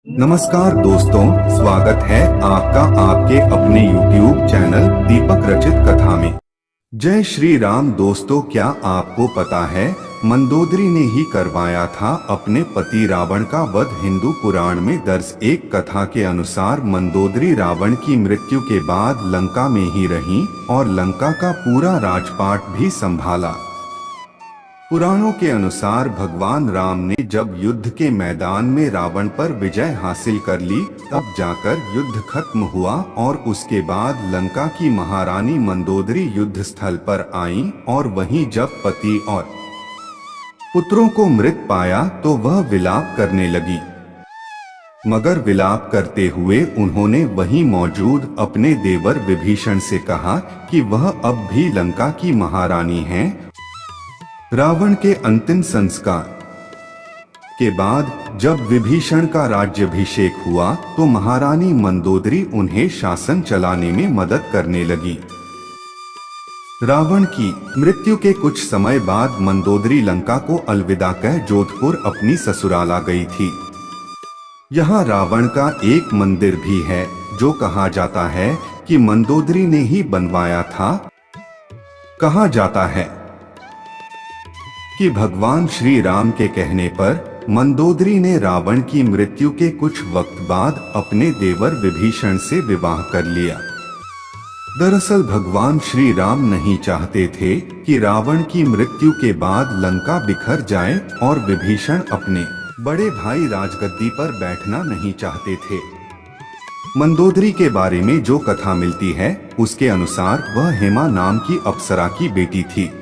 नमस्कार दोस्तों, स्वागत है आपका आपके अपने YouTube चैनल दीपक रचित कथा में। जय श्री राम। दोस्तों, क्या आपको पता है मंदोदरी ने ही करवाया था अपने पति रावण का वध। हिंदू पुराण में दर्ज एक कथा के अनुसार मंदोदरी रावण की मृत्यु के बाद लंका में ही रहीं और लंका का पूरा राजपाट भी संभाला। पुराणों के अनुसार भगवान राम ने जब युद्ध के मैदान में रावण पर विजय हासिल कर ली, तब जाकर युद्ध खत्म हुआ और उसके बाद लंका की महारानी मंदोदरी युद्ध स्थल पर आईं और वहीं जब पति और पुत्रों को मृत पाया तो वह विलाप करने लगी। मगर विलाप करते हुए उन्होंने वहीं मौजूद अपने देवर विभीषण से कहा कि वह अब भी लंका की महारानी हैं। रावण के अंतिम संस्कार के बाद जब विभीषण का राज्याभिषेक हुआ तो महारानी मंदोदरी उन्हें शासन चलाने में मदद करने लगी। रावण की मृत्यु के कुछ समय बाद मंदोदरी लंका को अलविदा कह जोधपुर अपनी ससुराल आ गई थी। यहाँ रावण का एक मंदिर भी है जो कहा जाता है कि मंदोदरी ने ही बनवाया था। कहा जाता है कि भगवान श्री राम के कहने पर मंदोदरी ने रावण की मृत्यु के कुछ वक्त बाद अपने देवर विभीषण से विवाह कर लिया। दरअसल भगवान श्री राम नहीं चाहते थे कि रावण की मृत्यु के बाद लंका बिखर जाए और विभीषण अपने बड़े भाई राजगद्दी पर बैठना नहीं चाहते थे। मंदोदरी के बारे में जो कथा मिलती है उसके अनुसार वह हेमा नाम की अप्सरा की बेटी थी।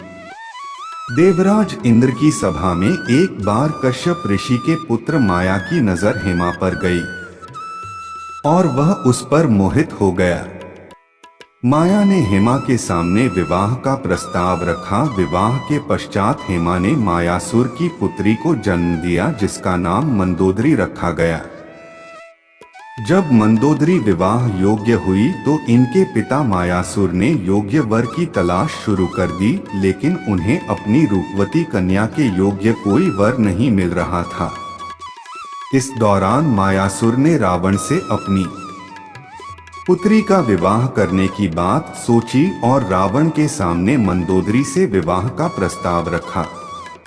देवराज इंद्र की सभा में एक बार कश्यप ऋषि के पुत्र माया की नजर हेमा पर गई और वह उस पर मोहित हो गया। माया ने हेमा के सामने विवाह का प्रस्ताव रखा। विवाह के पश्चात हेमा ने मायासुर की पुत्री को जन्म दिया जिसका नाम मंदोदरी रखा गया। जब मंदोदरी विवाह योग्य हुई तो इनके पिता मायासुर ने योग्य वर की तलाश शुरू कर दी, लेकिन उन्हें अपनी रूपवती कन्या के योग्य कोई वर नहीं मिल रहा था। इस दौरान मायासुर ने रावण से अपनी पुत्री का विवाह करने की बात सोची और रावण के सामने मंदोदरी से विवाह का प्रस्ताव रखा।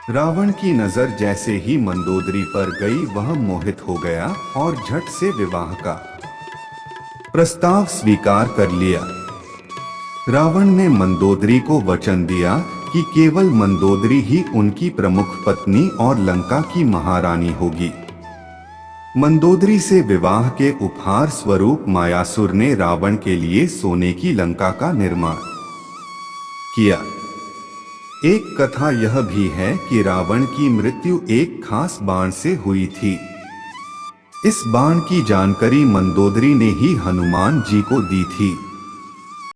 रावण की नजर जैसे ही मंदोदरी पर गई वह मोहित हो गया और झट से विवाह का प्रस्ताव स्वीकार कर लिया। रावण ने मंदोदरी को वचन दिया कि केवल मंदोदरी ही उनकी प्रमुख पत्नी और लंका की महारानी होगी। मंदोदरी से विवाह के उपहार स्वरूप मायासुर ने रावण के लिए सोने की लंका का निर्माण किया। एक कथा यह भी है कि रावण की मृत्यु एक खास बाण से हुई थी। इस बाण की जानकारी मंदोदरी ने ही हनुमान जी को दी थी।